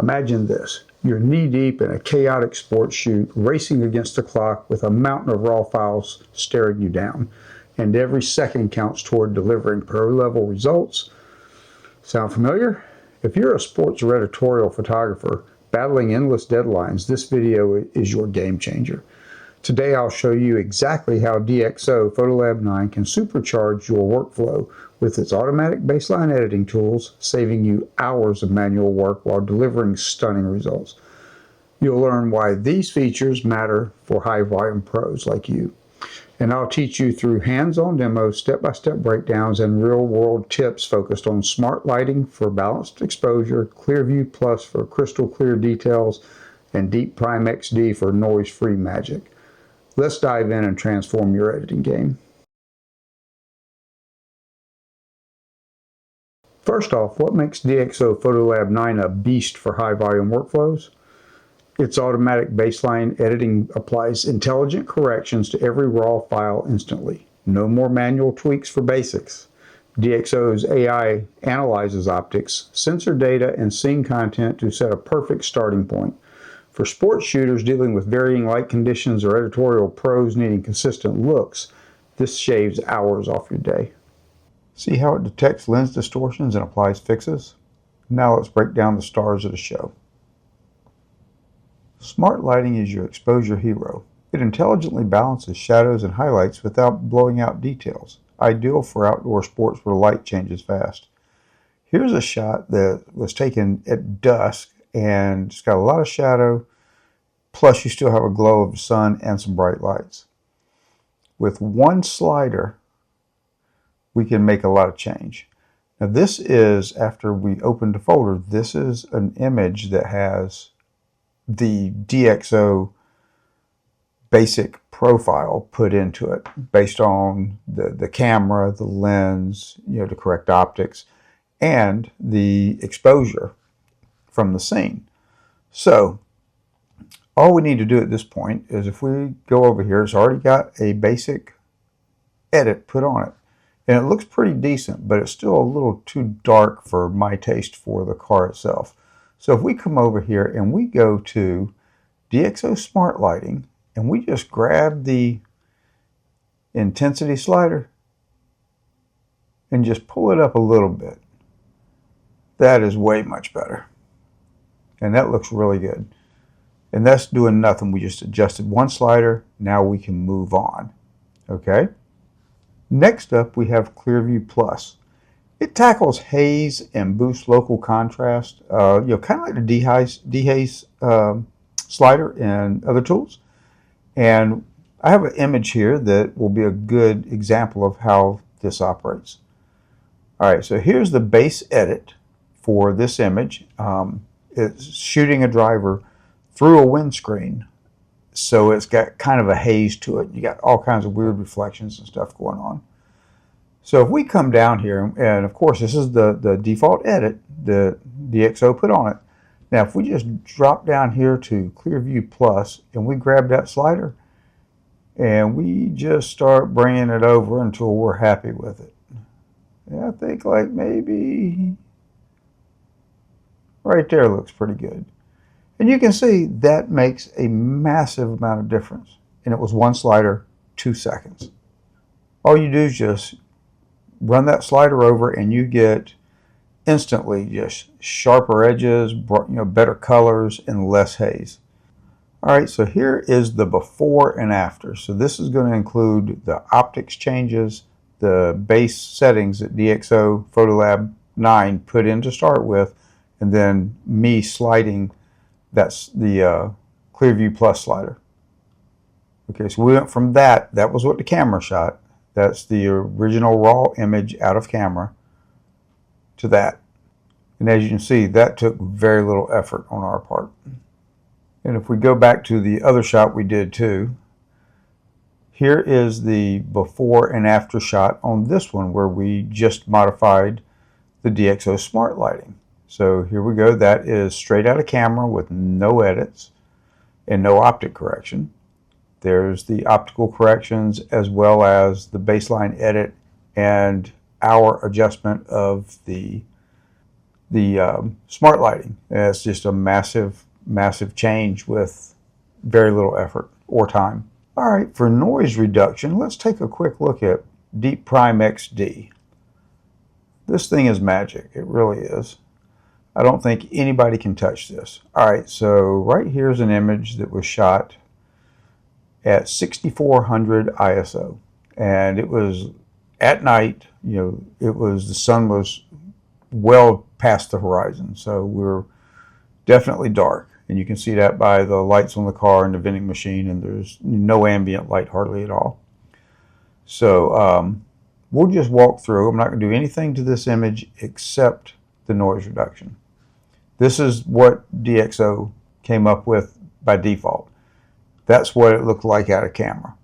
Imagine this. You're knee-deep in a chaotic sports shoot, racing against the clock with a mountain of raw files staring you down. And every second counts toward delivering pro-level results. Sound familiar? If you're a sports or editorial photographer battling endless deadlines, this video is your game changer. Today I'll show you exactly how DxO PhotoLab 9 can supercharge your workflow with its automatic baseline editing tools, saving you hours of manual work while delivering stunning results. You'll learn why these features matter for high-volume pros like you. And I'll teach you through hands-on demos, step-by-step breakdowns, and real-world tips focused on smart lighting for balanced exposure, ClearView Plus for crystal clear details, and DeepPRIME XD for noise-free magic. Let's dive in and transform your editing game. First off, what makes DxO PhotoLab 9 a beast for high-volume workflows? Its automatic baseline editing applies intelligent corrections to every raw file instantly. No more manual tweaks for basics. DxO's AI analyzes optics, sensor data, and scene content to set a perfect starting point. For sports shooters dealing with varying light conditions or editorial pros needing consistent looks, this shaves hours off your day. See how it detects lens distortions and applies fixes? Now let's break down the stars of the show. Smart lighting is your exposure hero. It intelligently balances shadows and highlights without blowing out details, ideal for outdoor sports where light changes fast. Here's a shot that was taken at dusk and it's got a lot of shadow, plus you still have a glow of the sun and some bright lights. With one slider, we can make a lot of change. Now this is, after we opened the folder, this is an image that has the DxO basic profile put into it based on the camera, the lens, the correct optics, and the exposure from the scene. So all we need to do at this point is, if we go over here, it's already got a basic edit put on it. And it looks pretty decent, but it's still a little too dark for my taste for the car itself. So if we come over here and we go to DxO Smart Lighting and we just grab the intensity slider and just pull it up a little bit, that is way much better. And that looks really good. And that's doing nothing. We just adjusted one slider. Now we can move on. Okay? Next up, we have ClearView Plus. It tackles haze and boosts local contrast, kind of like the dehaze slider and other tools. And I have an image here that will be a good example of how this operates. All right, so here's the base edit for this image. It's shooting a driver through a windscreen, so it's got kind of a haze to it. You got all kinds of weird reflections and stuff going on. So if we come down here, and of course this is the default edit that DxO put on it. Now if we just drop down here to ClearView Plus and we grab that slider and we just start bringing it over until we're happy with it. And I think like maybe right there looks pretty good. And you can see that makes a massive amount of difference. And it was one slider, 2 seconds. All you do is just run that slider over and you get instantly just sharper edges, better colors, and less haze. All right, so here is the before and after. So this is going to include the optics changes, the base settings that DxO PhotoLab 9 put in to start with, and then me sliding, that's the ClearView Plus slider. Okay, so we went from that was what the camera shot. That's the original raw image out of camera to that. And as you can see, that took very little effort on our part. And if we go back to the other shot we did too, here is the before and after shot on this one where we just modified the DxO Smart Lighting. So here we go. That is straight out of camera with no edits and no optic correction. There's the optical corrections as well as the baseline edit and our adjustment of the smart lighting. It's just a massive change with very little effort or time. All right, for noise reduction, let's take a quick look at DeepPRIME XD. This thing is magic. It really is. I don't think anybody can touch this. All right, so right here is an image that was shot at 6400 ISO, and it was at night. The sun was well past the horizon, so we're definitely dark, and you can see that by the lights on the car and the vending machine, and there's no ambient light hardly at all. So we'll just walk through. I'm not going to do anything to this image except the noise reduction. This is what DxO came up with by default. That's what it looked like out of camera.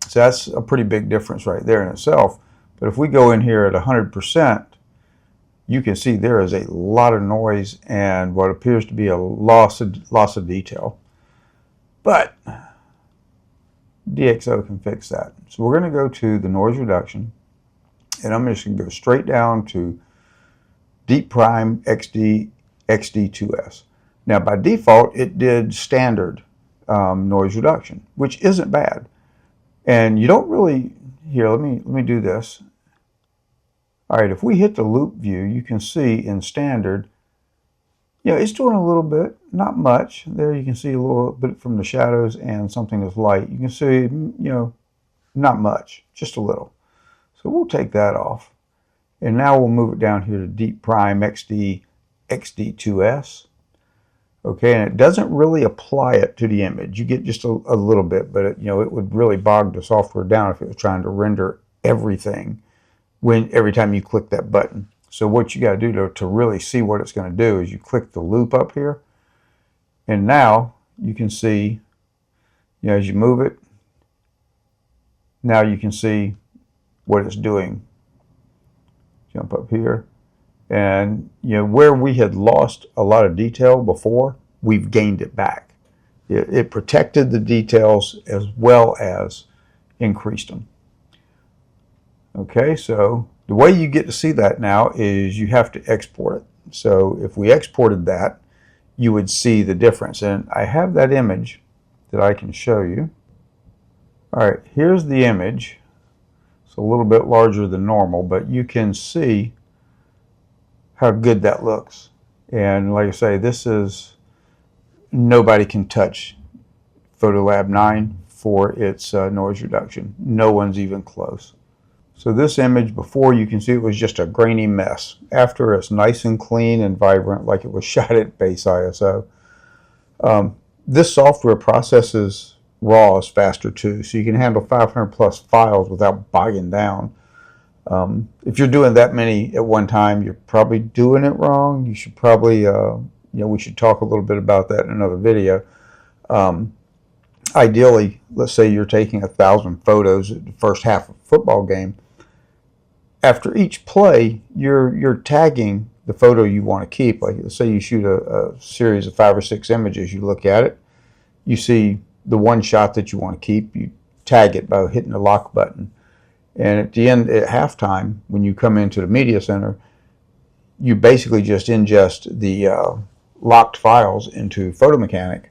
So that's a pretty big difference right there in itself. But if we go in here at 100%, you can see there is a lot of noise and what appears to be a loss of detail. But DxO can fix that. So we're going to go to the noise reduction, and I'm just going to go straight down to DeepPRIME XD XD2S. Now by default it did standard noise reduction, which isn't bad. And you don't really, here, let me do this. All right, if we hit the loop view, you can see in standard, it's doing a little bit, not much. There you can see a little bit from the shadows and something that's light. You can see, not much, just a little. So we'll take that off. And now we'll move it down here to DeepPRIME XD XD2S. Okay, and it doesn't really apply it to the image. You get just a little bit, but it would really bog the software down if it was trying to render everything every time you click that button. So what you got to do to really see what it's going to do is you click the loop up here, and now you can see, as you move it, now you can see what it's doing. Jump up here, and where we had lost a lot of detail before, we've gained it back. It protected the details as well as increased them. Okay, so the way you get to see that now is you have to export it. So if we exported that, you would see the difference. And I have that image that I can show you. All right, here's the image. It's a little bit larger than normal, but you can see how good that looks. And like I say, this is, nobody can touch PhotoLab 9 for its noise reduction. No one's even close. So this image before, you can see it was just a grainy mess. After, it's nice and clean and vibrant like it was shot at base ISO. This software processes RAWs faster too, so you can handle 500 plus files without bogging down. If you're doing that many at one time, you're probably doing it wrong. You should probably, we should talk a little bit about that in another video. Ideally, let's say you're taking 1,000 photos at the first half of a football game. After each play, you're tagging the photo you want to keep. Like, let's say you shoot a series of 5 or 6 images. You look at it, you see the one shot that you want to keep, you tag it by hitting the lock button. And at the end, at halftime, when you come into the media center, you basically just ingest the locked files into PhotoMechanic.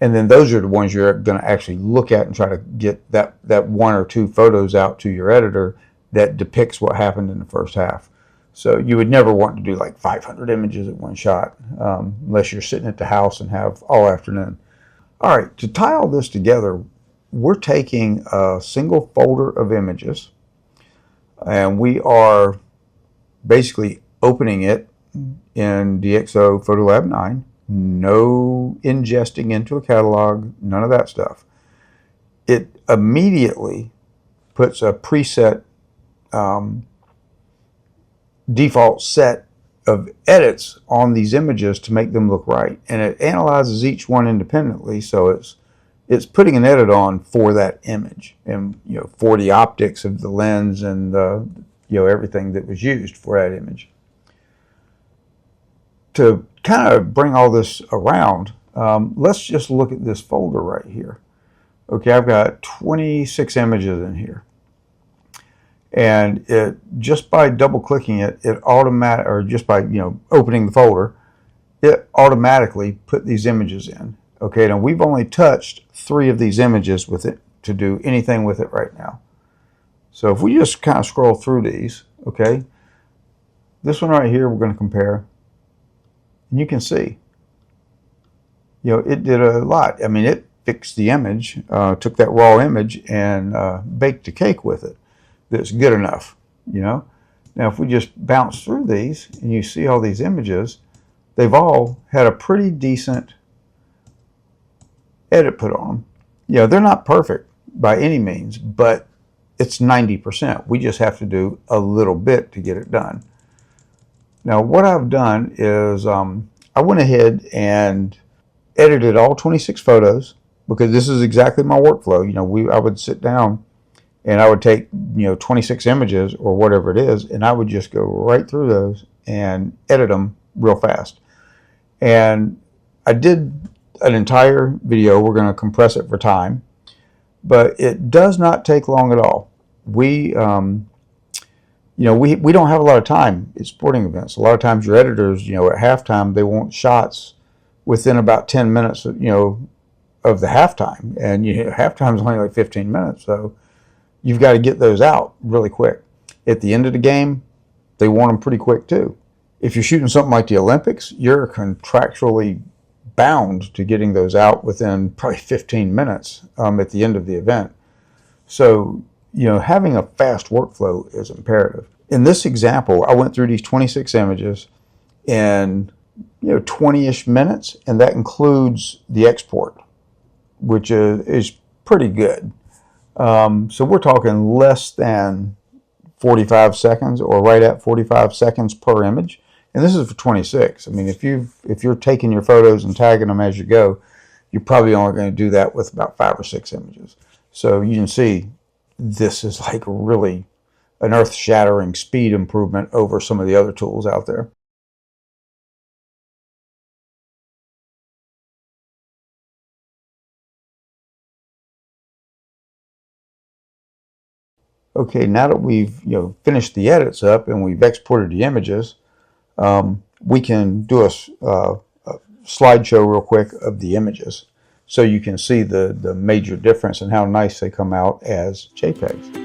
And then those are the ones you're going to actually look at and try to get that 1 or 2 photos out to your editor that depicts what happened in the first half. So you would never want to do like 500 images at one shot unless you're sitting at the house and have all afternoon. All right, to tie all this together, we're taking a single folder of images, and we are basically opening it in DxO PhotoLab 9. No ingesting into a catalog, none of that stuff. It immediately puts a preset default set of edits on these images to make them look right, and it analyzes each one independently. So it's putting an edit on for that image, and for the optics of the lens and everything that was used for that image. To kind of bring all this around, let's just look at this folder right here. Okay, I've got 26 images in here. And it, just by double clicking it, or just by opening the folder, it automatically put these images in. Okay, now we've only touched 3 of these images with it to do anything with it right now. So if we just kind of scroll through these, okay, this one right here we're going to compare, and you can see, it did a lot. I mean, it fixed the image, took that raw image and baked a cake with it that's good enough. Now if we just bounce through these and you see all these images, they've all had a pretty decent edit put on them. They're not perfect by any means, but it's 90%. We just have to do a little bit to get it done. Now what I've done is I went ahead and edited all 26 photos, because this is exactly my workflow. I would sit down and I would take 26 images or whatever it is, and I would just go right through those and edit them real fast. And I did an entire video. We're going to compress it for time, but it does not take long at all. We don't have a lot of time at sporting events. A lot of times your editors, at halftime, they want shots within about 10 minutes, of the halftime, and halftime is only like 15 minutes, so you've got to get those out really quick. At the end of the game, they want them pretty quick too. If you're shooting something like the Olympics, you're contractually bound to getting those out within probably 15 minutes at the end of the event. So, having a fast workflow is imperative. In this example, I went through these 26 images in 20-ish minutes, and that includes the export, which is pretty good. So we're talking less than 45 seconds, or right at 45 seconds per image. And this is for 26. I mean, if you're taking your photos and tagging them as you go, you're probably only going to do that with about 5 or 6 images. So you can see this is like really an earth-shattering speed improvement over some of the other tools out there. Okay, now that we've finished the edits up and we've exported the images, we can do a slideshow real quick of the images, so you can see the major difference and how nice they come out as JPEGs.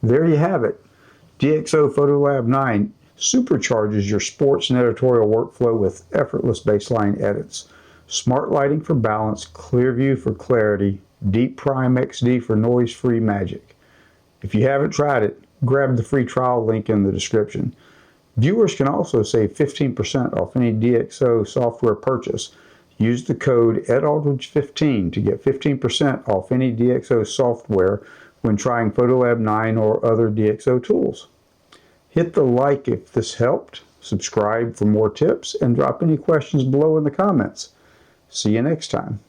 There you have it. DxO PhotoLab 9 supercharges your sports and editorial workflow with effortless baseline edits. Smart lighting for balance, ClearView for clarity, DeepPRIME XD for noise-free magic. If you haven't tried it, grab the free trial link in the description. Viewers can also save 15% off any DXO software purchase. Use the code EdAldridge15 to get 15% off any DXO software when trying PhotoLab 9 or other DXO tools. Hit the like if this helped, subscribe for more tips, and drop any questions below in the comments. See you next time.